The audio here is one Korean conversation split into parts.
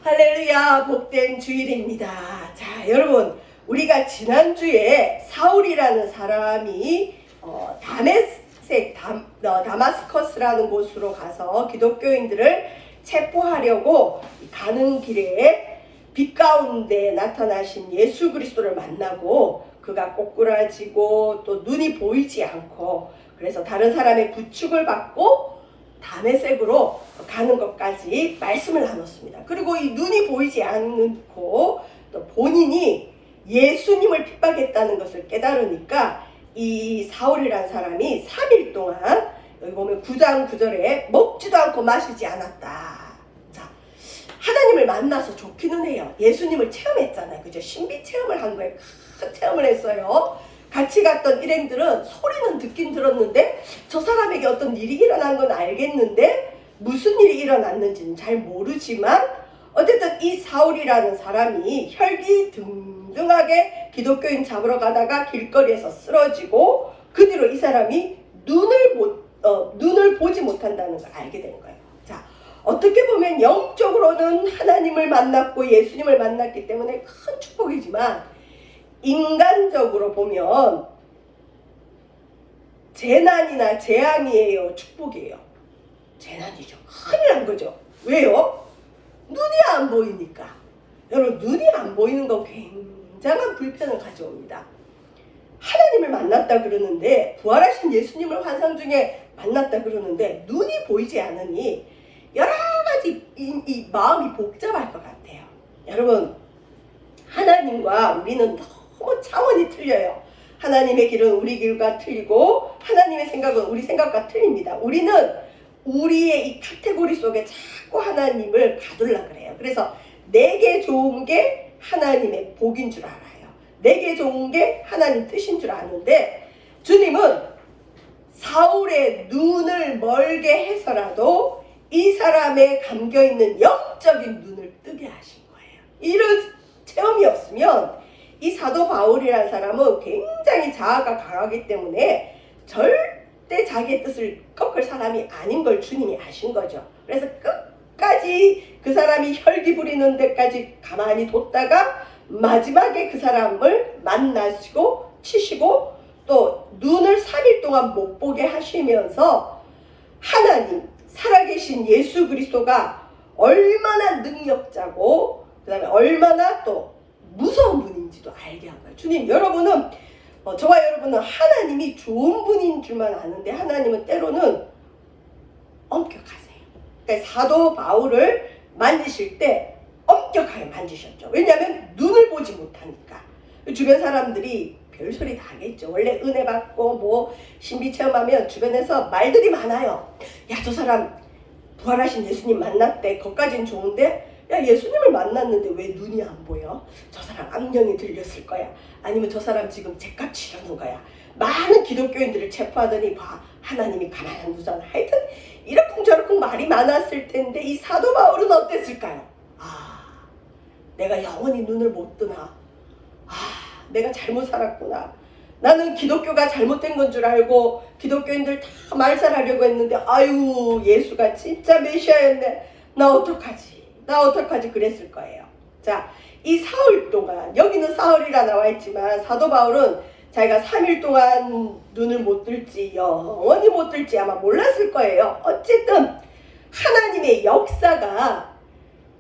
할렐루야, 복된 주일입니다. 자, 여러분, 우리가 지난주에 사울이라는 사람이 다마스커스라는 곳으로 가서 기독교인들을 체포하려고 가는 길에 빛 가운데 나타나신 예수 그리스도를 만나고 그가 꼬꾸라지고 또 눈이 보이지 않고 그래서 다른 사람의 부축을 받고 다메섹으로 가는 것까지 말씀을 나눴습니다. 그리고 이 눈이 보이지 않고 또 본인이 예수님을 핍박했다는 것을 깨달으니까 이 사울이라는 사람이 3일 동안 여기 보면 9장 9절에 먹지도 않고 마시지 않았다. 자, 하나님을 만나서 좋기는 해요. 예수님을 체험했잖아요. 그죠? 신비 체험을 한 거예요. 큰 체험을 했어요. 같이 갔던 일행들은 소리는 듣긴 들었는데 저 사람에게 어떤 일이 일어난 건 알겠는데 무슨 일이 일어났는지는 잘 모르지만 어쨌든 이 사울이라는 사람이 혈기등등하게 기독교인 잡으러 가다가 길거리에서 쓰러지고 그 뒤로 이 사람이 눈을 보지 못한다는 걸 알게 된 거예요. 자, 어떻게 보면 영적으로는 하나님을 만났고 예수님을 만났기 때문에 큰 축복이지만 인간적으로 보면 재난이나 재앙이에요, 축복이에요? 재난이죠. 큰일 난 거죠. 왜요? 눈이 안 보이니까. 여러분, 눈이 안 보이는 건 굉장한 불편을 가져옵니다. 하나님을 만났다 그러는데 부활하신 예수님을 환상 중에 만났다 그러는데 눈이 보이지 않으니 여러 가지 이 마음이 복잡할 것 같아요. 여러분, 하나님과 우리는 너무 차원이 틀려요. 하나님의 길은 우리 길과 틀리고 하나님의 생각은 우리 생각과 틀립니다. 우리는 우리의 이 카테고리 속에 자꾸 하나님을 가두려고 그래요. 그래서 내게 좋은 게 하나님의 복인 줄 알아요. 내게 좋은 게 하나님 뜻인 줄 아는데 주님은 사울의 눈을 멀게 해서라도 이 사람의 감겨있는 영적인 눈을 뜨게 하신 거예요. 이런 체험이 없으면 이 사도 바울이라는 사람은 굉장히 자아가 강하기 때문에 절대 자기의 뜻을 꺾을 사람이 아닌 걸 주님이 아신 거죠. 그래서 끝까지 그 사람이 혈기 부리는 데까지 가만히 뒀다가 마지막에 그 사람을 만나시고 치시고 또 눈을 3일 동안 못 보게 하시면서 하나님 살아계신 예수 그리스도가 얼마나 능력자고 그 다음에 얼마나 또 무서운 분인지도 알게 한 거예요. 주님, 여러분은 저와 여러분은 하나님이 좋은 분인 줄만 아는데 하나님은 때로는 엄격하세요. 그러니까 사도 바울을 만지실 때 엄격하게 만지셨죠. 왜냐하면 눈을 보지 못하니까. 주변 사람들이 별소리 다 하겠죠. 원래 은혜 받고 뭐 신비 체험하면 주변에서 말들이 많아요. 야, 저 사람 부활하신 예수님 만났대. 거기까지는 좋은데 야, 예수님을 만났는데 왜 눈이 안 보여? 저 사람 악령이 들렸을 거야. 아니면 저 사람 지금 죗값 치려는 거야. 많은 기독교인들을 체포하더니 봐, 하나님이 가만 안 두잖아. 하여튼 이러쿵저러쿵 말이 많았을 텐데 이 사도 바울은 어땠을까요? 내가 영원히 눈을 못 뜨나? 내가 잘못 살았구나. 나는 기독교가 잘못된 건 줄 알고 기독교인들 다 말살하려고 했는데 아유, 예수가 진짜 메시아였네. 나 어떡하지 그랬을 거예요. 자, 이 사흘 동안 여기는 사흘이라 나와 있지만 사도 바울은 자기가 3일 동안 눈을 못 뜰지 영원히 못 뜰지 아마 몰랐을 거예요. 어쨌든 하나님의 역사가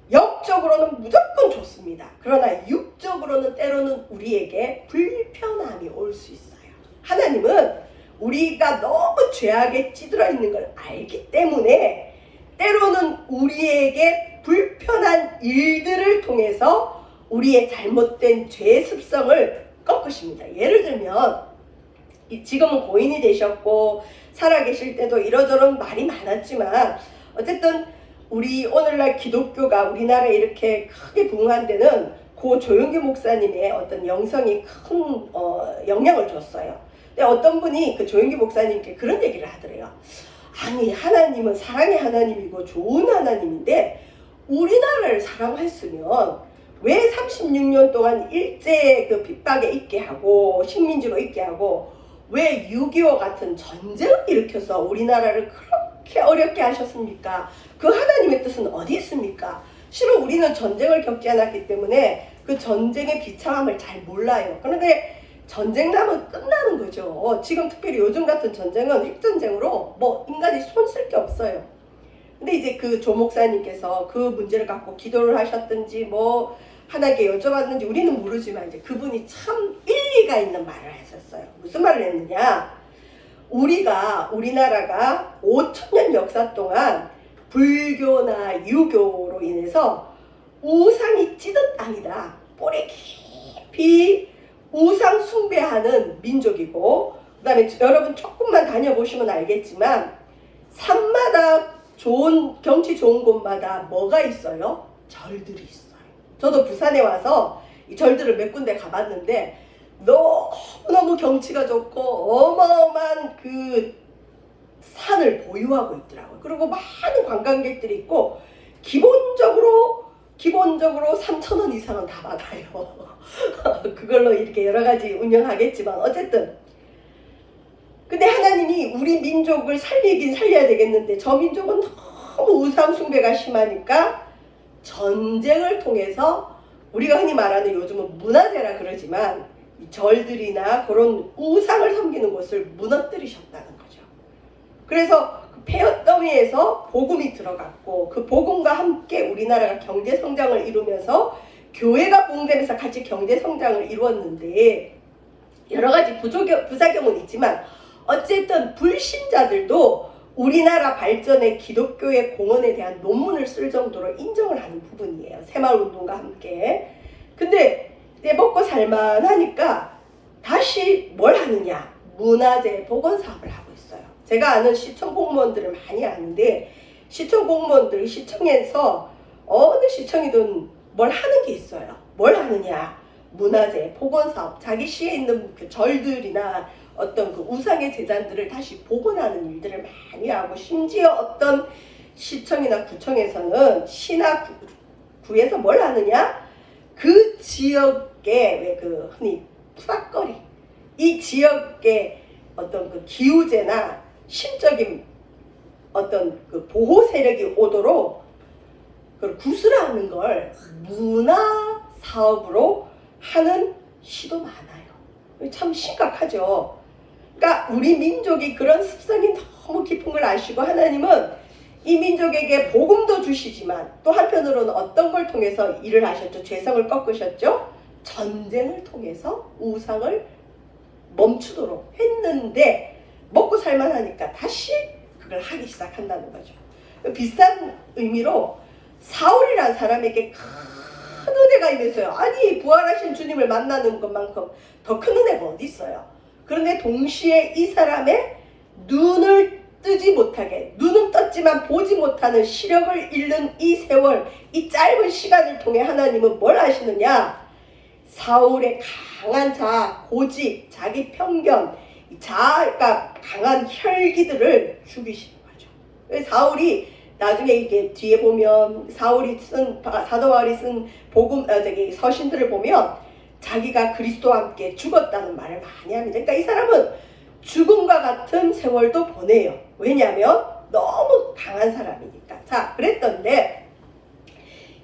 영적으로는 무조건 좋습니다. 그러나 육적으로는 때로는 우리에게 불편함이 올 수 있어요. 하나님은 우리가 너무 죄악에 찌들어 있는 걸 알기 때문에 때로는 우리에게 불편한 일들을 통해서 우리의 잘못된 죄 습성을 꺾으십니다. 예를 들면 지금은 고인이 되셨고 살아계실 때도 이러저런 말이 많았지만 어쨌든 우리 오늘날 기독교가 우리나라에 이렇게 크게 부흥한 데는 고 조용기 목사님의 어떤 영성이 큰 영향을 줬어요. 근데 어떤 분이 그 조용기 목사님께 그런 얘기를 하더래요. 아니, 하나님은 사랑의 하나님이고 좋은 하나님인데 우리나라를 사랑했으면 왜 36년 동안 일제 그 핍박에 있게 하고 식민지로 있게 하고 왜 6.25 같은 전쟁을 일으켜서 우리나라를 그렇게 어렵게 하셨습니까? 그 하나님의 뜻은 어디 있습니까? 실은 우리는 전쟁을 겪지 않았기 때문에 그 전쟁의 비참함을 잘 몰라요. 그런데 전쟁 나면 끝나는 거죠. 지금 특별히 요즘 같은 전쟁은 핵전쟁으로 뭐 인간이 손 쓸 게 없어요. 근데 이제 그 조 목사님께서 그 문제를 갖고 기도를 하셨든지 뭐 하나님께 여쭤봤는지 우리는 모르지만 이제 그분이 참 일리가 있는 말을 하셨어요. 무슨 말을 했느냐? 우리나라가 5천년 역사 동안 불교나 유교로 인해서 우상이 찌든 땅이다. 뿌리 깊이 우상 숭배하는 민족이고, 그 다음에 여러분 조금만 다녀보시면 알겠지만 산마다 경치 좋은 곳마다 뭐가 있어요? 절들이 있어요. 저도 부산에 와서 이 절들을 몇 군데 가봤는데 너무너무 경치가 좋고 어마어마한 그 산을 보유하고 있더라고요. 그리고 많은 관광객들이 있고 기본적으로 3,000원 이상은 다 받아요. 그걸로 이렇게 여러 가지 운영하겠지만 어쨌든 근데 하나님이 우리 민족을 살리긴 살려야 되겠는데 저 민족은 너무 우상 숭배가 심하니까 전쟁을 통해서 우리가 흔히 말하는 요즘은 문화재라 그러지만 절들이나 그런 우상을 섬기는 곳을 무너뜨리셨다는 거죠. 그래서 그 폐허더미에서 복음이 들어갔고 그 복음과 함께 우리나라가 경제성장을 이루면서 교회가 부흥되면서 같이 경제성장을 이루었는데 여러 가지 부작용은 있지만 어쨌든 불신자들도 우리나라 발전에 기독교의 공헌에 대한 논문을 쓸 정도로 인정을 하는 부분이에요. 새마을운동과 함께. 근데 이제 먹고 살만하니까 다시 뭘 하느냐? 문화재 복원 사업을 하고 있어요. 제가 아는 시청 공무원들을 많이 아는데 시청 공무원들 시청에서 어느 시청이든 뭘 하는 게 있어요. 뭘 하느냐? 문화재 복원 사업. 자기 시에 있는 그 절들이나 어떤 그 우상의 재단들을 다시 복원하는 일들을 많이 하고 심지어 어떤 시청이나 구청에서는 시나 구에서 뭘 하느냐? 그 지역의 왜 그 흔히 푸닥거리 이 지역의 어떤 그 기후제나 심적인 어떤 그 보호 세력이 오도록 그걸 구슬하는 걸 문화 사업으로 하는 시도 많아요. 참 심각하죠. 그러니까 우리 민족이 그런 습성이 너무 깊은 걸 아시고 하나님은 이 민족에게 복음도 주시지만 또 한편으로는 어떤 걸 통해서 일을 하셨죠? 죄성을 꺾으셨죠? 전쟁을 통해서 우상을 멈추도록 했는데 먹고 살만하니까 다시 그걸 하기 시작한다는 거죠. 비슷한 의미로 사울이라는 사람에게 큰 은혜가 임했어요. 아니 부활하신 주님을 만나는 것만큼 더 큰 은혜가 어디 있어요. 그런데 동시에 이 사람의 눈을 뜨지 못하게 눈은 떴지만 보지 못하는 시력을 잃는 이 세월 이 짧은 시간을 통해 하나님은 뭘 하시느냐. 사울의 강한 자아, 고집, 자기 편견, 자아가 강한 혈기들을 죽이시는 거죠. 사울이 나중에 이게 뒤에 보면 사울이 쓴 사도 바울이 쓴 서신들을 보면 자기가 그리스도와 함께 죽었다는 말을 많이 합니다. 그러니까 이 사람은 죽음과 같은 세월도 보내요. 왜냐하면 너무 강한 사람이니까. 자, 그랬던데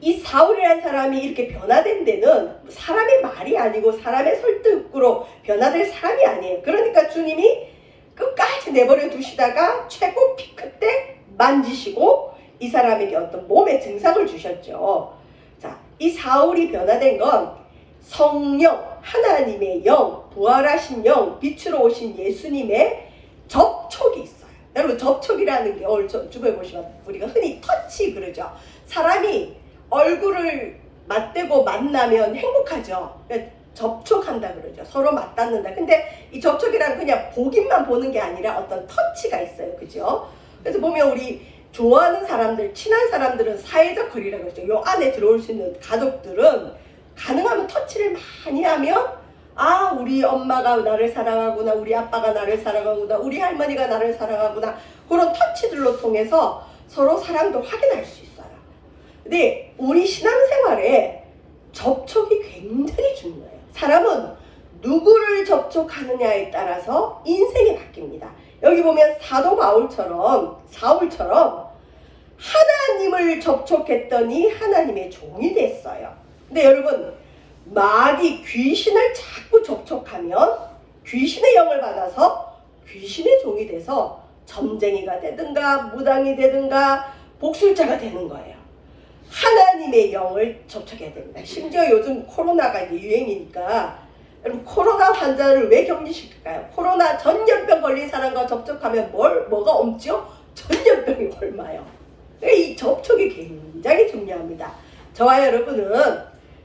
이 사울이라는 사람이 이렇게 변화된 데는 사람의 말이 아니고 사람의 설득으로 변화될 사람이 아니에요. 그러니까 주님이 끝까지 내버려 두시다가 최고 피크 때 만지시고 이 사람에게 어떤 몸의 증상을 주셨죠. 자, 이 사울이 변화된 건 성령, 하나님의 영, 부활하신 영, 빛으로 오신 예수님의 접촉이 있어요. 여러분 접촉이라는 게 오늘 주변에 보시면 우리가 흔히 터치 그러죠. 사람이 얼굴을 맞대고 만나면 행복하죠. 접촉한다 그러죠. 서로 맞닿는다. 근데 이 접촉이란 그냥 보기만 보는 게 아니라 어떤 터치가 있어요. 그죠? 그래서 보면 우리 좋아하는 사람들, 친한 사람들은 사회적 거리라고 그러죠. 요 안에 들어올 수 있는 가족들은 가능하면 터치를 많이 하면 아 우리 엄마가 나를 사랑하구나, 우리 아빠가 나를 사랑하구나, 우리 할머니가 나를 사랑하구나, 그런 터치들로 통해서 서로 사랑도 확인할 수 있어요. 근데 우리 신앙생활에 접촉이 굉장히 중요해요. 사람은 누구를 접촉하느냐에 따라서 인생이 바뀝니다. 여기 보면 사도 바울처럼 사울처럼 하나님을 접촉했더니 하나님의 종이 됐어요. 근데 여러분, 마귀 귀신을 자꾸 접촉하면 귀신의 영을 받아서 귀신의 종이 돼서 점쟁이가 되든가 무당이 되든가 복술자가 되는 거예요. 하나님의 영을 접촉해야 됩니다. 심지어 요즘 코로나가 이제 유행이니까 여러분, 코로나 환자를 왜 격리시킬까요? 코로나 전염병 걸린 사람과 접촉하면 뭐가 옮죠? 전염병이 옮아요. 이 접촉이 굉장히 중요합니다. 저와 여러분은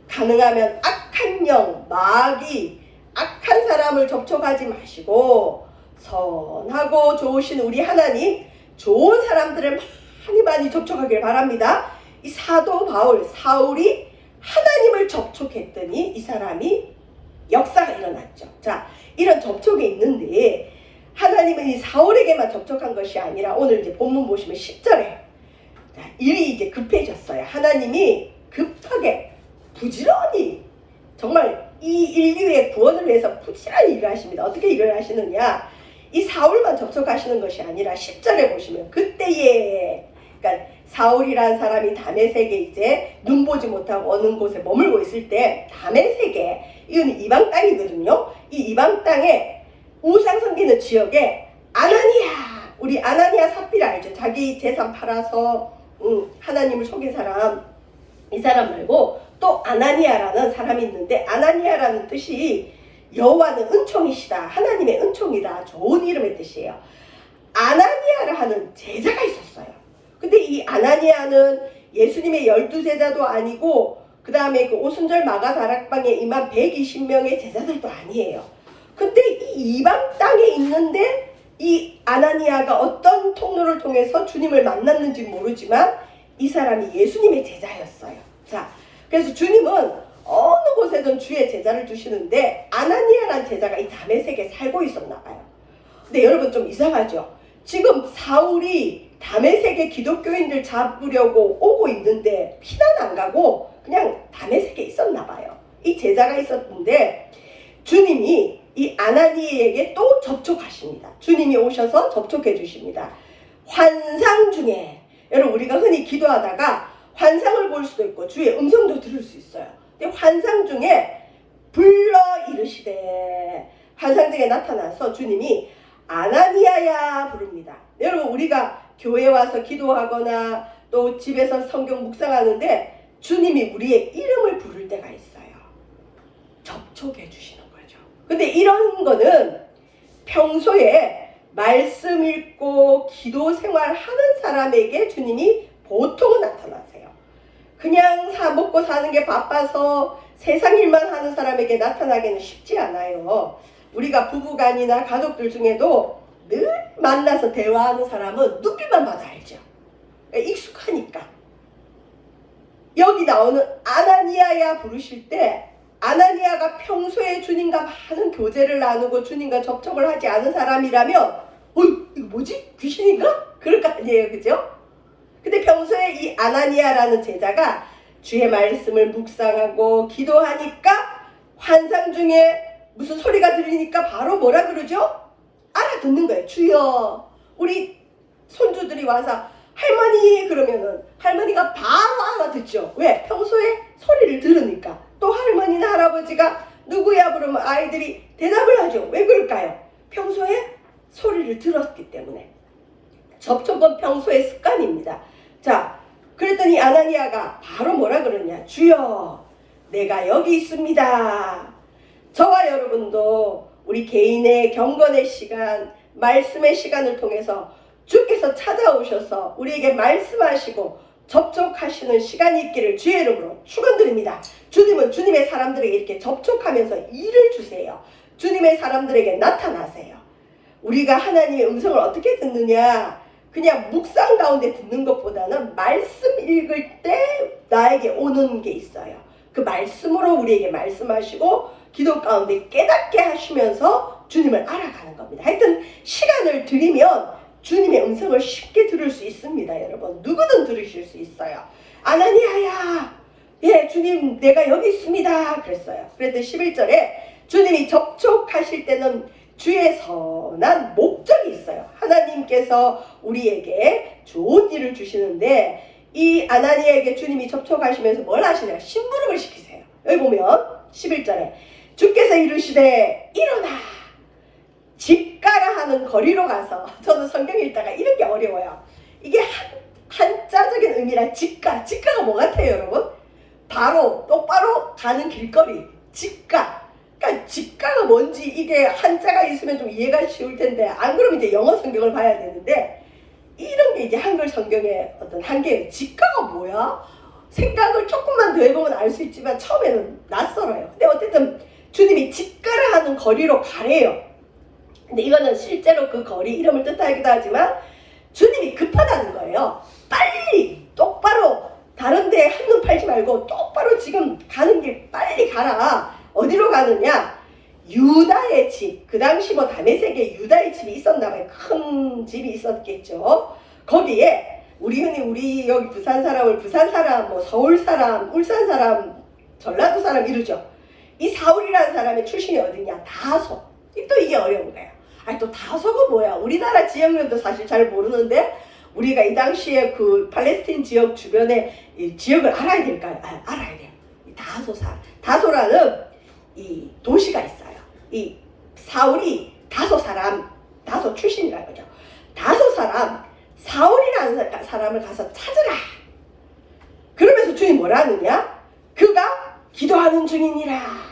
가능하면 악한 영, 마귀, 악한 사람을 접촉하지 마시고 선하고 좋으신 우리 하나님, 좋은 사람들을 많이 접촉하길 바랍니다. 이 사도 바울, 사울이 하나님을 접촉했더니 이 사람이 역사가 일어났죠. 자, 이런 접촉이 있는데 하나님은 이 사울에게만 접촉한 것이 아니라 오늘 이제 본문 보시면 10절에 일이 이제 급해졌어요. 하나님이 급하게 부지런히 정말 이 인류의 구원을 위해서 부지런히 일을 하십니다. 어떻게 일을 하시느냐? 이 사울만 접촉하시는 것이 아니라 10절에 보시면 그때에, 그러니까 사울이라는 사람이 다메섹에 이제 눈보지 못하고 어느 곳에 머물고 있을 때, 다메섹에, 이건 이방 땅이거든요. 이 이방 땅에 우상 섬기는 지역에 아나니아, 우리 아나니아 삽비라 알죠? 자기 재산 팔아서 하나님을 속인 사람, 이 사람 말고 또 아나니아라는 사람이 있는데, 아나니아라는 뜻이 여호와는 은총이시다, 하나님의 은총이다, 좋은 이름의 뜻이에요. 아나니아를 하는 제자가 있었어요. 근데 이 아나니아는 예수님의 12제자도 아니고 그 다음에 그 오순절 마가다락방에 임한 120명의 제자들도 아니에요. 근데 이 이방 땅에 있는데 이 아나니아가 어떤 통로를 통해서 주님을 만났는지 모르지만 이 사람이 예수님의 제자였어요. 자, 그래서 주님은 어느 곳에든 주의 제자를 두시는데 아나니아라는 제자가 이 다메섹에 살고 있었나 봐요. 근데 여러분 좀 이상하죠? 지금 사울이 다메섹의 기독교인들 잡으려고 오고 있는데 피난 안 가고 그냥 다메섹에 있었나 봐요. 이 제자가 있었는데 주님이 이 아나니아에게 또 접촉하십니다. 주님이 오셔서 접촉해 주십니다. 환상 중에, 여러분 우리가 흔히 기도하다가 환상을 볼 수도 있고 주의 음성도 들을 수 있어요. 근데 환상 중에 불러 이르시되, 환상 중에 나타나서 주님이 아나니아야 부릅니다. 여러분 우리가 교회 와서 기도하거나 또 집에서 성경 묵상하는데 주님이 우리의 이름을 부를 때가 있어요. 접촉해 주시는 거죠. 근데 이런 거는 평소에 말씀 읽고 기도 생활하는 사람에게 주님이 보통은 나타나세요. 그냥 먹고 사는 게 바빠서 세상 일만 하는 사람에게 나타나기는 쉽지 않아요. 우리가 부부간이나 가족들 중에도 늘 만나서 대화하는 사람은 눈빛만 봐도 알죠. 익숙하니까. 여기 나오는 아나니아야 부르실 때 아나니아가 평소에 주님과 많은 교제를 나누고 주님과 접촉을 하지 않은 사람이라면 이거 뭐지? 귀신인가? 그럴 거 아니에요. 그죠? 근데 평소에 이 아나니아라는 제자가 주의 말씀을 묵상하고 기도하니까 환상 중에 무슨 소리가 들리니까 바로 뭐라 그러죠? 알아듣는 거예요. 주여, 우리 손주들이 와서 할머니 그러면은 할머니가 바로 알아듣죠. 왜? 평소에 소리를 들으니까. 또 할머니나 할아버지가 누구야 부르면 아이들이 대답을 하죠. 왜 그럴까요? 평소에 소리를 들었기 때문에. 접촉은 평소의 습관입니다. 자, 그랬더니 아나니아가 바로 뭐라 그러냐? 주여, 내가 여기 있습니다. 저와 여러분도 우리 개인의 경건의 시간, 말씀의 시간을 통해서 주께서 찾아오셔서 우리에게 말씀하시고 접촉하시는 시간이 있기를 주의 이름으로 축원드립니다. 주님은 주님의 사람들에게 이렇게 접촉하면서 일을 주세요. 주님의 사람들에게 나타나세요. 우리가 하나님의 음성을 어떻게 듣느냐? 그냥 묵상 가운데 듣는 것보다는 말씀 읽을 때 나에게 오는 게 있어요. 그 말씀으로 우리에게 말씀하시고 기도 가운데 깨닫게 하시면서 주님을 알아가는 겁니다. 하여튼 시간을 들이면 주님의 음성을 쉽게 들을 수 있습니다. 여러분 누구든 들으실 수 있어요. 아나니아야, 예 주님 내가 여기 있습니다 그랬어요. 그랬더니 11절에 주님이 접촉하실 때는 주의 선한 목적이 있어요. 하나님께서 우리에게 좋은 일을 주시는데 이 아나니아에게 주님이 접촉하시면서 뭘 하시냐? 심부름을 시키세요. 여기 보면 11절에 주께서 이르시되 일어나 집 가라 하는 거리로 가서, 저는 성경 읽다가 이런 게 어려워요. 이게 한자적인 의미라 직가가 뭐 같아요 여러분? 바로 똑바로 가는 길거리, 직가. 그러니까 직가가 뭔지 이게 한자가 있으면 좀 이해가 쉬울 텐데, 안 그러면 이제 영어 성경을 봐야 되는데, 이런 게 이제 한글 성경의 어떤 한계예요. 직가가 뭐야? 생각을 조금만 더 해보면 알 수 있지만 처음에는 낯설어요. 근데 어쨌든 주님이 직가를 하는 거리로 가래요. 근데 이거는 실제로 그 거리 이름을 뜻하기도 하지만 주님이 급하다는 거예요. 빨리 똑바로 다른 데 한눈 팔지 말고 똑바로 지금 가는 길 빨리 가라. 어디로 가느냐? 유다의 집. 그 당시 뭐 다메섹에 유다의 집이 있었나 봐요. 큰 집이 있었겠죠. 거기에 우리 여기 부산 사람을 부산 사람, 뭐 서울 사람, 울산 사람, 전라도 사람 이러죠. 이 사울이라는 사람의 출신이 어디냐? 다소. 또 이게 어려운 거예요. 아니 또 다소가 뭐야? 우리나라 지역면도 사실 잘 모르는데 우리가 이 당시에 그 팔레스틴 지역 주변의 이 지역을 알아야 될까요? 알아야 돼요. 이 다소라는 이 도시가 있어요. 이 사울이 다소 출신이라는 거죠. 다소 사람, 사울이라는 사람을 가서 찾으라. 그러면서 주님 뭐라 하느냐? 그가 기도하는 중이니라.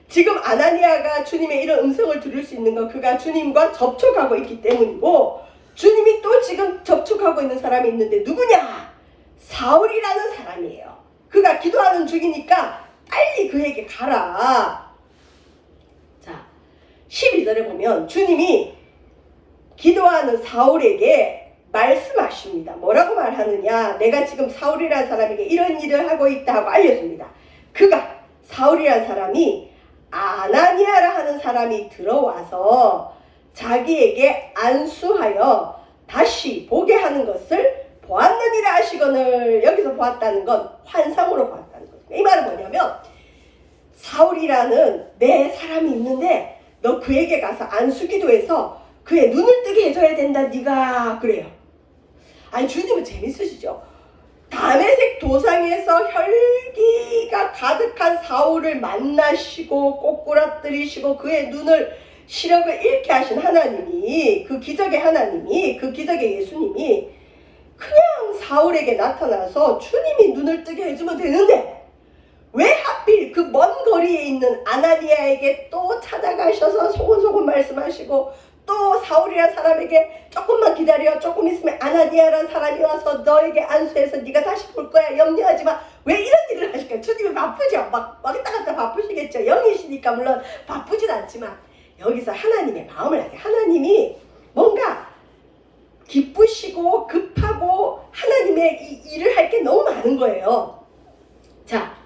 지금 아나니아가 주님의 이런 음성을 들을 수 있는 건 그가 주님과 접촉하고 있기 때문이고, 주님이 또 지금 접촉하고 있는 사람이 있는데 누구냐? 사울이라는 사람이에요. 그가 기도하는 중이니까 빨리 그에게 가라. 자, 12절에 보면 주님이 기도하는 사울에게 말씀하십니다. 뭐라고 말하느냐? 내가 지금 사울이라는 사람에게 이런 일을 하고 있다 하고 알려줍니다. 그가, 사울이라는 사람이 아나니아라 하는 사람이 들어와서 자기에게 안수하여 다시 보게 하는 것을 보았느니라 하시거늘. 여기서 보았다는 건 환상으로 보았다는 거죠. 이 말은 뭐냐면 사울이라는 내 사람이 있는데 너 그에게 가서 안수기도해서 그의 눈을 뜨게 해줘야 된다 네가. 그래요. 아니 주님은 재밌으시죠? 다메섹 도상에서 혈기가 가득한 사울을 만나시고 꼬꾸라뜨리시고 그의 눈을 시력을 잃게 하신 하나님이, 그 기적의 하나님이, 그 기적의 예수님이 그냥 사울에게 나타나서 주님이 눈을 뜨게 해주면 되는데 왜 하필 그 먼 거리에 있는 아나니아에게 또 찾아가셔서 소곤소곤 말씀하시고 또 사울이라는 사람에게 조금만 기다려, 조금 있으면 아나니아라는 사람이 와서 너에게 안수해서 네가 다시 볼 거야, 염려하지 마. 왜 이런 일을 하실까요? 주님이 바쁘죠. 막 왔다 갔다 바쁘시겠죠. 영이시니까 물론 바쁘진 않지만 여기서 하나님의 마음을 알게, 하나님이 뭔가 기쁘시고 급하고 하나님의 이 일을 할 게 너무 많은 거예요. 자,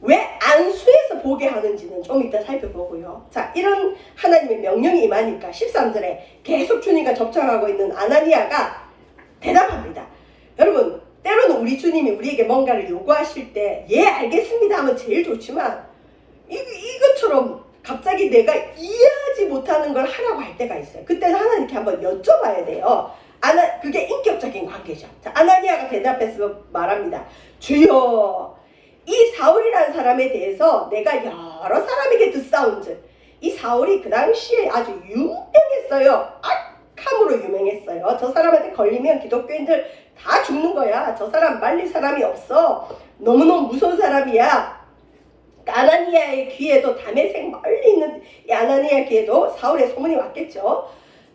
왜 안수해서 보게 하는지는 좀 이따 살펴보고요. 자, 이런 하나님의 명령이 임하니까 13절에 계속 주님과 접촉하고 있는 아나니아가 대답합니다. 여러분, 때로는 우리 주님이 우리에게 뭔가를 요구하실 때 예 알겠습니다 하면 제일 좋지만 이것처럼 갑자기 내가 이해하지 못하는 걸 하라고 할 때가 있어요. 그때는 하나님께 한번 여쭤봐야 돼요. 그게 인격적인 관계죠. 자, 아나니아가 대답해서 말합니다. 주여, 이 사울이라는 사람에 대해서 내가 여러 사람에게 듣사온즉 이 사울이 그 당시에 아주 유명했어요. 악함으로 유명했어요. 저 사람한테 걸리면 기독교인들 다 죽는 거야. 저 사람 말릴 사람이 없어. 너무너무 무서운 사람이야. 아나니아의 귀에도, 다메섹 멀리 있는 이 아나니아 귀에도 사울의 소문이 왔겠죠.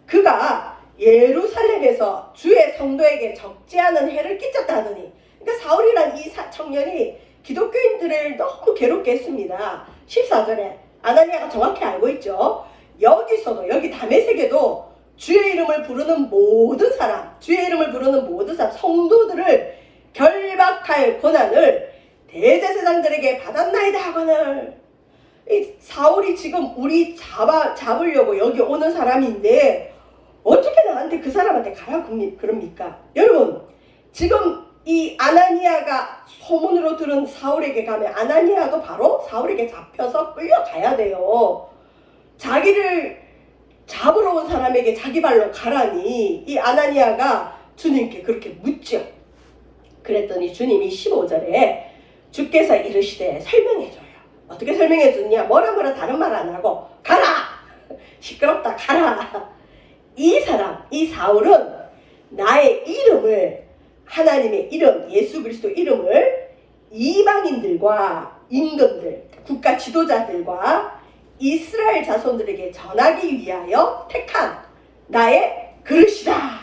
그가 예루살렘에서 주의 성도에게 적지 않은 해를 끼쳤다 하더니, 그러니까 사울이란 이 청년이 기독교인들을 너무 괴롭게 했습니다. 14절에 아나니아가 정확히 알고 있죠. 여기서도, 여기 다메섹에도 주의 이름을 부르는 모든 사람, 성도들을 결박할 권한을 대제사장들에게 받았나이다 하거늘. 이 사울이 지금 우리 잡으려고 여기 오는 사람인데 어떻게 나한테 그 사람한테 가라 그럽니까? 여러분, 지금 이 아나니아가 소문으로 들은 사울에게 가면 아나니아도 바로 사울에게 잡혀서 끌려가야 돼요. 자기를 잡으러 온 사람에게 자기 발로 가라니 이 아나니아가 주님께 그렇게 묻죠. 그랬더니 주님이 15절에 주께서 이르시되 설명해줘요. 어떻게 설명해주느냐? 뭐라 다른 말 안 하고 가라! 시끄럽다 가라! 이 사람, 이 사울은 나의 이름을, 하나님의 이름, 예수 그리스도 이름을 이방인들과 임금들, 국가 지도자들과 이스라엘 자손들에게 전하기 위하여 택한 나의 그릇이다.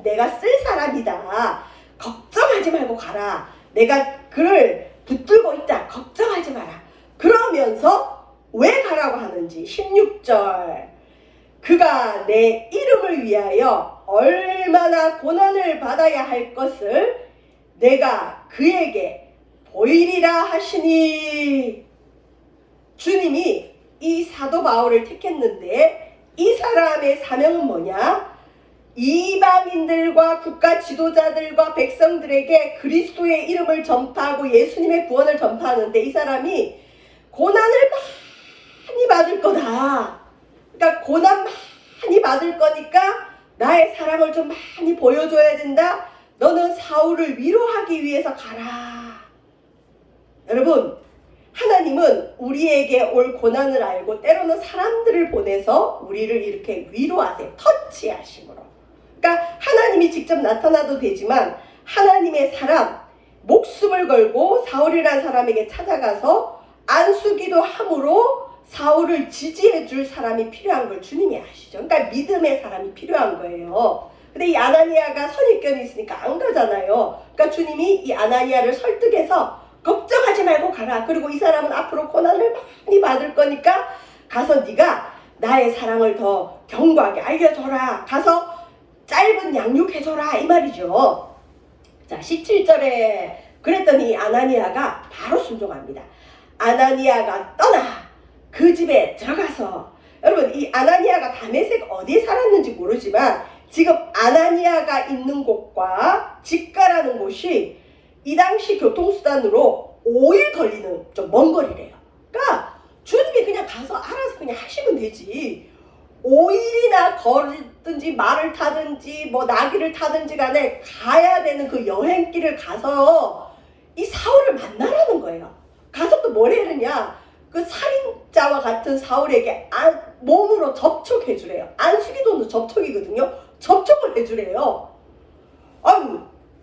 내가 쓸 사람이다. 걱정하지 말고 가라. 내가 그를 붙들고 있다. 걱정하지 마라. 그러면서 왜 가라고 하는지 16절 그가 내 이름을 위하여 얼마나 고난을 받아야 할 것을 내가 그에게 보이리라 하시니. 주님이 이 사도 바울을 택했는데 이 사람의 사명은 뭐냐? 이방인들과 국가 지도자들과 백성들에게 그리스도의 이름을 전파하고 예수님의 구원을 전파하는데 이 사람이 고난을 많이 받을 거다. 그러니까 고난 많이 받을 거니까 나의 사랑을 좀 많이 보여줘야 된다. 너는 사울을 위로하기 위해서 가라. 여러분, 하나님은 우리에게 올 고난을 알고 때로는 사람들을 보내서 우리를 이렇게 위로하세요. 터치하심으로. 그러니까 하나님이 직접 나타나도 되지만 하나님의 사람, 목숨을 걸고 사울이라는 사람에게 찾아가서 안수기도 함으로 사울을 지지해 줄 사람이 필요한 걸 주님이 아시죠. 그러니까 믿음의 사람이 필요한 거예요. 근데 이 아나니아가 선입견이 있으니까 안 가잖아요. 그러니까 주님이 이 아나니아를 설득해서 걱정하지 말고 가라. 그리고 이 사람은 앞으로 고난을 많이 받을 거니까 가서 네가 나의 사랑을 더 견고하게 알려줘라. 가서 짧은 양육해줘라. 이 말이죠. 자, 17절에 그랬더니 아나니아가 바로 순종합니다. 아나니아가 떠나 그 집에 들어가서, 여러분 이 아나니아가 다메섹 어디에 살았는지 모르지만 지금 아나니아가 있는 곳과 직가라는 곳이 이 당시 교통수단으로 5일 걸리는 좀 먼 거리래요. 그러니까 주님이 그냥 가서 알아서 그냥 하시면 되지. 5일이나 걸든지 말을 타든지 뭐 나귀를 타든지 간에 가야 되는 그 여행길을 가서 이 사울을 만나라는 거예요. 가서 또 뭘 해느냐? 그 살인자와 같은 사울에게 몸으로 접촉해 주래요. 안수기도는 접촉이거든요. 접촉을 해 주래요. 아유,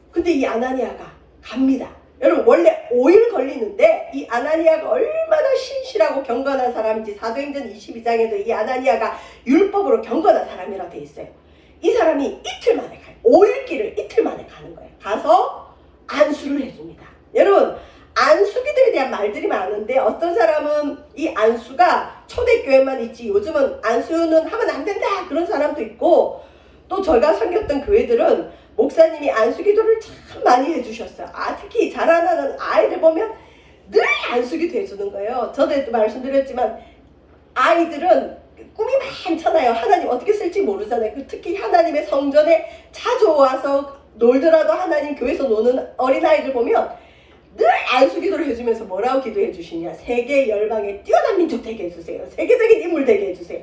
근데 이 아나니아가 갑니다. 여러분 원래 5일 걸리는데 이 아나니아가 얼마나 신실하고 경건한 사람인지 사도행전 22장에도 이 아나니아가 율법으로 경건한 사람이라고 돼 있어요. 이 사람이 이틀 만에 가요. 5일 길을 이틀 만에 가는 거예요. 가서 안수를 해줍니다. 여러분 안수기도에 대한 말들이 많은데 어떤 사람은 이 안수가 초대교회만 있지 요즘은 안수는 하면 안 된다 그런 사람도 있고, 또 저희가 섬겼던 교회들은 목사님이 안수기도를 참 많이 해주셨어요. 특히 자라나는 아이들 보면 늘 안수기도 해주는 거예요. 저도 말씀드렸지만 아이들은 꿈이 많잖아요. 하나님 어떻게 쓸지 모르잖아요. 특히 하나님의 성전에 자주 와서 놀더라도 하나님 교회에서 노는 어린아이들 보면 늘 안수기도를 해주면서 뭐라고 기도해 주시냐? 세계 열방에 뛰어난 민족 되게 해주세요. 세계적인 인물 되게 해주세요.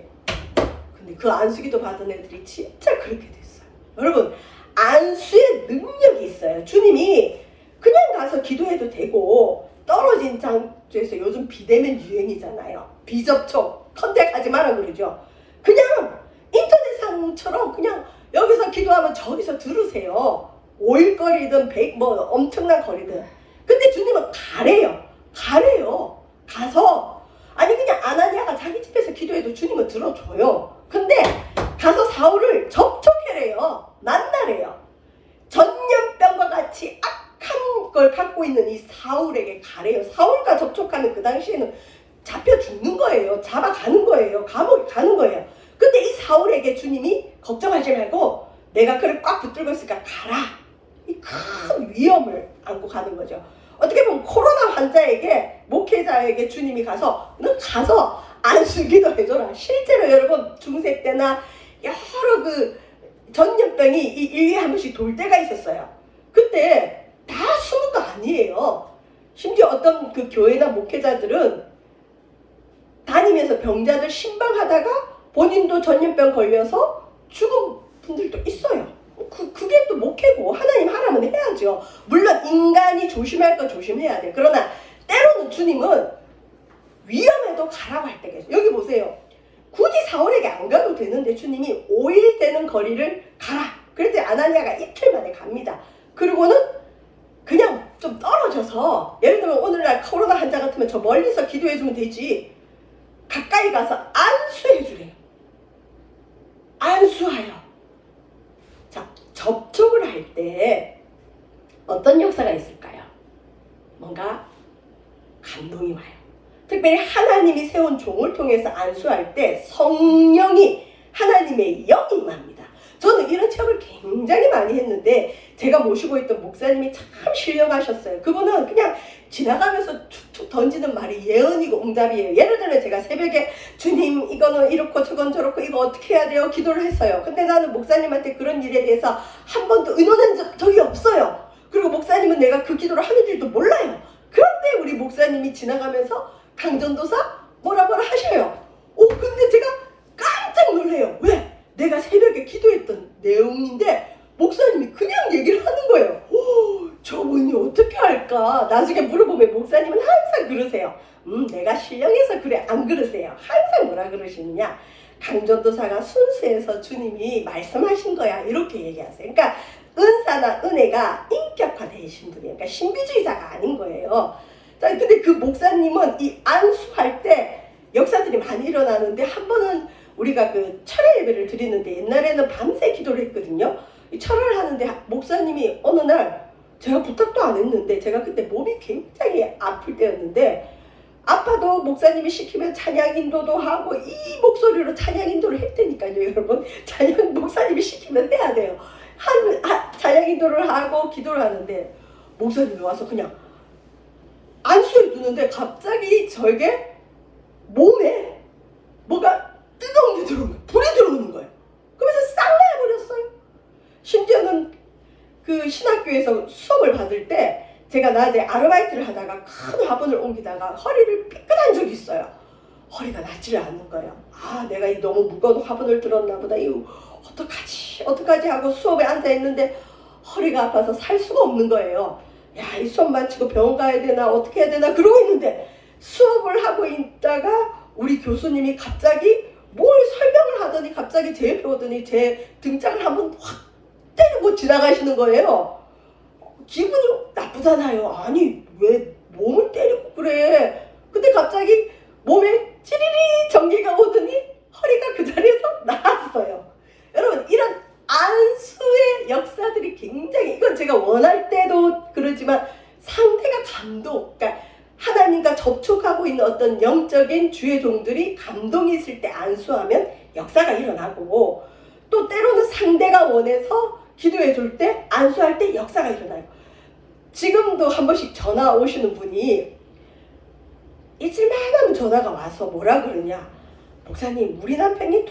근데 그 안수기도 받은 애들이 진짜 그렇게 됐어요. 여러분 안수의 능력이 있어요. 주님이 그냥 가서 기도해도 되고, 떨어진 장소에서 요즘 비대면 유행이잖아요. 비접촉 컨택하지 마라 그러죠. 그냥 인터넷상처럼 그냥 여기서 기도하면 저기서 들으세요. 5일 거리든 100 뭐 엄청난 거리든. 근데 주님은 가래요. 가서 아니 그냥 아나니아가 자기 집에서 기도해도 주님은 들어줘요. 근데 가서 사울을 접촉해래요. 만나래요. 전염병과 같이 악한 걸 갖고 있는 이 사울에게 가래요. 사울과 접촉하면 그 당시에는 잡혀 죽는 거예요. 잡아가는 거예요. 감옥에 가는 거예요. 근데 이 사울에게 주님이 걱정하지 말고 내가 그를 꽉 붙들고 있으니까 가라. 이 큰 위험을 안고 가는 거죠. 어떻게 보면 코로나 환자에게, 목회자에게 주님이 가서 너 가서 안수기도 해줘라. 실제로 여러분 중세 때나 여러 그 전염병이 이 1년에 한 번씩 돌 때가 있었어요. 그때 다 숨은 거 아니에요. 심지어 어떤 그 교회나 목회자들은 다니면서 병자들 신방하다가 본인도 전염병 걸려서 죽은 분들도 있어요. 그게 또 목회고 하나님 하라면 해야죠. 물론 인간이 조심할 거 조심해야 돼. 그러나 때로는 주님은 위험해도 가라고 할 때가 있어요. 여기 보세요. 굳이 사울에게 안 가도 되는데 주님이 5일 되는 거리를 가라. 그랬더니 아나니아가 이틀 만에 갑니다. 그리고는 그냥 좀 떨어져서, 예를 들면 오늘날 코로나 환자 같으면 저 멀리서 기도해주면 되지, 가까이 가서 안수해주래요. 안수하여. 자, 접촉을 할 때 어떤 역사가 있을까요? 뭔가 감동이 와요. 특별히 하나님이 세운 종을 통해서 안수할 때 성령이, 하나님의 영이 임합니다. 저는 이런 체험을 굉장히 많이 했는데 제가 모시고 있던 목사님이 참 신령하셨어요. 그분은 그냥 지나가면서 툭툭 던지는 말이 예언이고 응답이에요. 예를 들면 제가 새벽에 주님 이거는 이렇고 저건 저렇고 이거 어떻게 해야 돼요? 기도를 했어요. 근데 나는 목사님한테 그런 일에 대해서 한 번도 의논한 적이 없어요. 그리고 목사님은 내가 그 기도를 하는 줄도 몰라요. 그런데 우리 목사님이 지나가면서 강전도사 뭐라 하셔요. 근데 제가 깜짝 놀래요. 왜? 내가 새벽에 기도했던 내용인데 목사님이 그냥 얘기를 하는 거예요. 저분이 어떻게 할까? 나중에 물어보면 목사님은 항상 그러세요. 내가 신령해서 그래. 안 그러세요. 항상 뭐라 그러시느냐? 강전도사가 순수해서 주님이 말씀하신 거야. 이렇게 얘기하세요. 그러니까 은사나 은혜가 인격화되신 분이에요. 그러니까 신비주의자가 아닌 거예요. 자, 근데 그 목사님은 이 안수할 때 역사들이 많이 일어나는데, 한 번은 우리가 그 철회 예배를 드리는데 옛날에는 밤새 기도를 했거든요. 이 철회를 하는데 목사님이 어느 날, 제가 부탁도 안 했는데 제가 그때 몸이 굉장히 아플 때였는데, 아파도 목사님이 시키면 찬양 인도도 하고 이 목소리로 찬양 인도를 했다니까요. 여러분, 찬양 목사님이 시키면 해야 돼요. 찬양 인도를 하고 기도를 하는데 목사님이 와서 그냥 안수해 주는데 갑자기 저에게 몸에 뭐가 뜨거운 게 들어오는 거예요. 불이 들어오는 거예요. 그러면서 싹 나해버렸어요. 심지어는 그 신학교에서 수업을 받을 때 제가 낮에 아르바이트를 하다가 큰 화분을 옮기다가 허리를 삐끗한 적이 있어요. 허리가 낫지를 않는 거예요. 내가 이 너무 무거운 화분을 들었나 보다. 이거 어떡하지 하고 수업에 앉아있는데 허리가 아파서 살 수가 없는 거예요. 이 수업 마치고 병원 가야 되나 어떻게 해야 되나 그러고 있는데, 수업을 하고 있다가 우리 교수님이 갑자기 뭘 설명을 하더니 갑자기 제 옆에 오더니 제 등짝을 한번 확 때리고 지나가시는 거예요. 기분이 나쁘잖아요. 아니 왜 몸을 때리고 그래. 근데 갑자기 몸에 찌리리 전기가 오더니 허리가 그 자리에서 나았어요. 여러분, 이런 안수의 역사들이 굉장히, 이건 제가 원할 때도 그러지만 상대가 그러니까 하나님과 접촉하고 있는 어떤 영적인 주의 종들이 감동이 있을 때 안수하면 역사가 일어나고, 또 때로는 상대가 원해서 기도해 줄 때 안수할 때 역사가 일어나요. 지금도 한 번씩 전화 오시는 분이 이틀만 하면 전화가 와서 뭐라 그러냐, 목사님 우리 남편이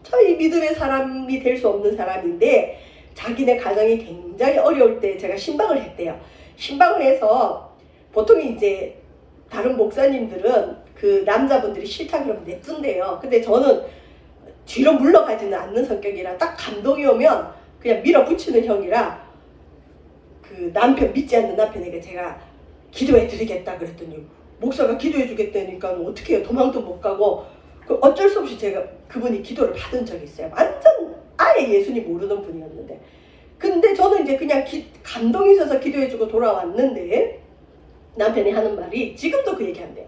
도저히 믿음의 사람이 될 수 없는 사람인데 자기네 가정이 굉장히 어려울 때 제가 신방을 했대요. 신방을 해서 보통 이제 다른 목사님들은 그 남자분들이 싫다 그러면 냅둔대요. 근데 저는 뒤로 물러가지는 않는 성격이라 딱 감동이 오면 그냥 밀어붙이는 형이라, 그 남편, 믿지 않는 남편에게 제가 기도해 드리겠다 그랬더니 목사가 기도해 주겠다니까 어떻게 해요. 도망도 못 가고, 어쩔 수 없이 제가 그분이 기도를 받은 적이 있어요. 완전 아예 예수님 모르는 분이었는데, 근데 저는 이제 그냥 감동이 있어서 기도해 주고 돌아왔는데 남편이 하는 말이 지금도 그 얘기한대요.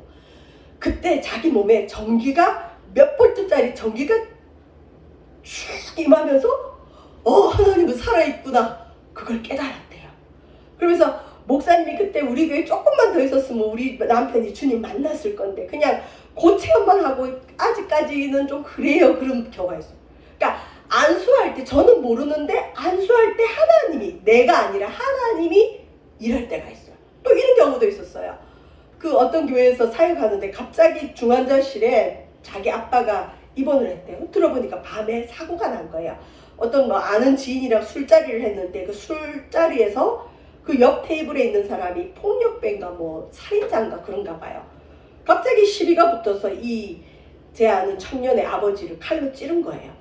그때 자기 몸에 전기가 몇 볼트짜리 전기가 쭉 임하면서 하나님은 살아있구나 그걸 깨달았대요. 그러면서 목사님이 그때 우리 교회 조금만 더 있었으면 우리 남편이 주님 만났을 건데 그냥 그 체험만 하고 아직까지는 좀 그래요. 그런 경우가 있어요. 그러니까 안수할 때 저는 모르는데 안수할 때 하나님이, 내가 아니라 하나님이 일할 때가 있어요. 또 이런 경우도 있었어요. 그 어떤 교회에서 사역하는데 갑자기 중환자실에 자기 아빠가 입원을 했대요. 들어보니까 밤에 사고가 난 거예요. 어떤 아는 지인이랑 술자리를 했는데 그 술자리에서 그 옆 테이블에 있는 사람이 폭력배인가 살인자인가 그런가 봐요. 갑자기 시비가 붙어서 이 제 아는 청년의 아버지를 칼로 찌른 거예요.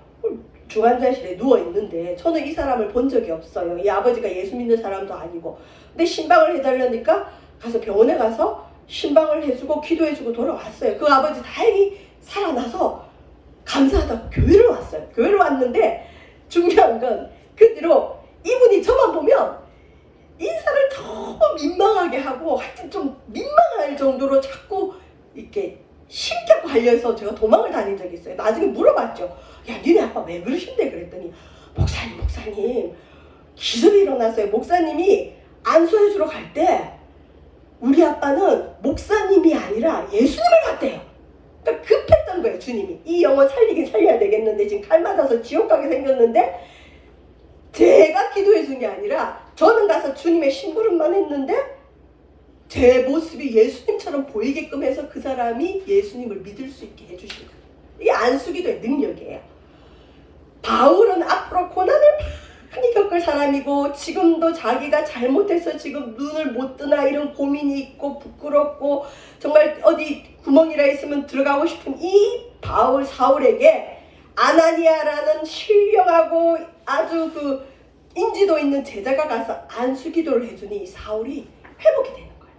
중환자실에 누워있는데 저는 이 사람을 본 적이 없어요. 이 아버지가 예수 믿는 사람도 아니고. 근데 신방을 해달라니까 가서 병원에 가서 신방을 해주고 기도해주고 돌아왔어요. 그 아버지 다행히 살아나서 감사하다고 교회를 왔어요. 교회를 왔는데 중요한 건 그 뒤로 이분이 저만 보면 인사를 너무 민망하게 하고 하여튼 좀 민망할 정도로 자꾸 이렇게 심게 관려서 제가 도망을 다닌 적이 있어요. 나중에 물어봤죠. 야, 니네 아빠 왜 그러신데? 그랬더니 목사님 기적이 일어났어요. 목사님이 안수해주러 갈 때 우리 아빠는 목사님이 아니라 예수님을 봤대요. 그러니까 급했던 거예요. 주님이 이 영혼 살리긴 살려야 되겠는데 지금 칼 맞아서 지옥 가게 생겼는데 제가 기도해 준 게 아니라 저는 가서 주님의 심부름만 했는데 제 모습이 예수님처럼 보이게끔 해서 그 사람이 예수님을 믿을 수 있게 해주신 거예요. 이게 안수기도의 능력이에요. 바울은 앞으로 고난을 많이 겪을 사람이고 지금도 자기가 잘못해서 지금 눈을 못 뜨나 이런 고민이 있고 부끄럽고 정말 어디 구멍이라 있으면 들어가고 싶은 이 사울에게 아나니아라는 신령하고 아주 그 인지도 있는 제자가 가서 안수기도를 해주니 사울이 회복이 되는 거예요.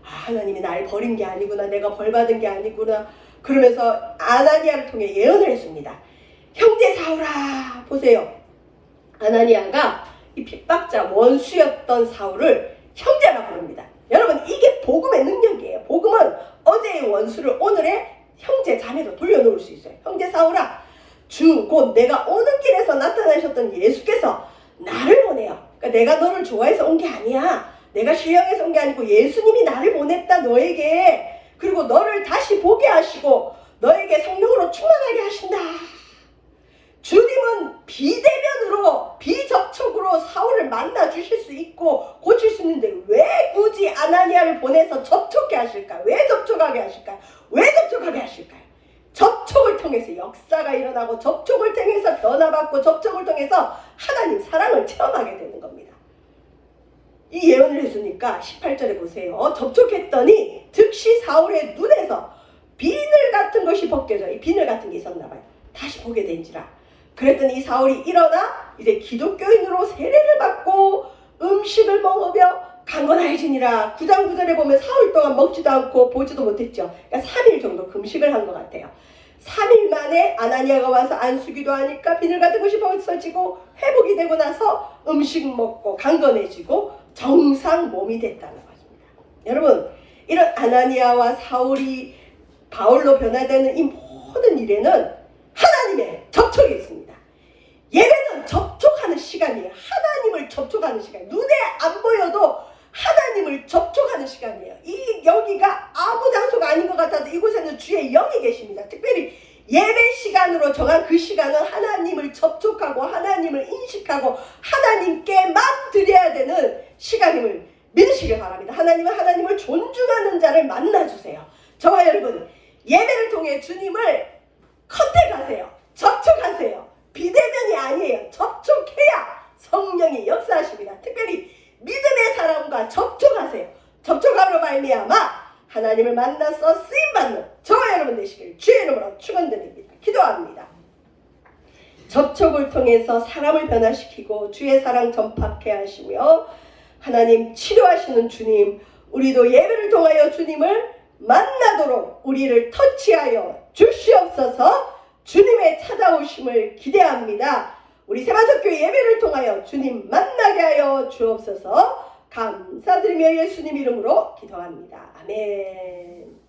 아, 하나님이 날 버린 게 아니구나, 내가 벌받은 게 아니구나. 그러면서 아나니아를 통해 예언을 해줍니다. 형제 사울아, 보세요. 아나니아가 이 핍박자 원수였던 사울을 형제라 부릅니다. 여러분, 이게 복음의 능력이에요. 복음은 어제의 원수를 오늘의 형제 자매로 돌려놓을 수 있어요. 형제 사울아, 주 곧 내가 오는 길에서 나타나셨던 예수께서 나를 보내요. 그러니까 내가 너를 좋아해서 온 게 아니야. 내가 신령해서 온 게 아니고 예수님이 나를 보냈다 너에게. 그리고 너를 다시 보게 하시고 너에게 성령으로 충만하게 하신다. 주님은 비대면으로 비접촉으로 사울을 만나 주실 수 있고 고칠 수 있는데 왜 굳이 아나니아를 보내서 접촉하게 하실까요? 왜 접촉하게 하실까요? 왜 접촉하게 하실까요? 접촉을 통해서 역사가 일어나고 접촉을 통해서 변화받고 접촉을 통해서 하나님 사랑을 체험하게 되는 겁니다. 이 예언을 해주니까 18절에 보세요. 접촉했더니 즉시 사울의 눈에서 비늘 같은 것이 벗겨져. 이 비늘 같은 게 있었나 봐요. 다시 보게 된지라. 그랬더니 이 사울이 일어나 이제 기독교인으로 세례를 받고 음식을 먹으며 강건해지니라. 9장 9절에 보면 사흘 동안 먹지도 않고 보지도 못했죠. 그러니까 3일 정도 금식을 한 것 같아요. 3일 만에 아나니아가 와서 안수기도 하니까 비늘 같은 것이 벗어지고 회복이 되고 나서 음식 먹고 강건해지고 정상 몸이 됐다는 것입니다. 여러분, 이런 아나니아와 사울이 바울로 변화되는 이 모든 일에는 하나님의 접촉이 있습니다. 예배는 접촉하는 시간이에요. 하나님을 접촉하는 시간. 눈에 안 보여도 하나님을 접촉하는 시간이에요. 여기가 아무 장소가 아닌 것 같아도 이곳에는 주의 영이 계십니다. 특별히 예배 시간으로 정한 그 시간은 하나님을 접촉하고 하나님을 인식하고 하나님께만 드려야 되는 시간임을 믿으시길 바랍니다. 하나님은 하나님을 존중하는 자를 만나주세요. 저와 여러분, 예배를 통해 주님을 컨택하세요. 접촉하세요. 비대면이 아니에요. 접촉해야 성령이 역사하십니다. 특별히 믿음의 사람과 접촉하세요. 접촉함으로 말미암아 하나님을 만나서 쓰임받는 저와 여러분 되시길 주의 이름으로 축원드립니다. 기도합니다. 접촉을 통해서 사람을 변화시키고 주의 사랑 전파케 하시며 하나님 치료하시는 주님, 우리도 예배를 통하여 주님을 만나도록 우리를 터치하여 주시옵소서. 주님의 찾아오심을 기대합니다. 우리 세마석교회 예배를 통하여 주님 만나게 하여 주옵소서. 감사드리며 예수님 이름으로 기도합니다. 아멘.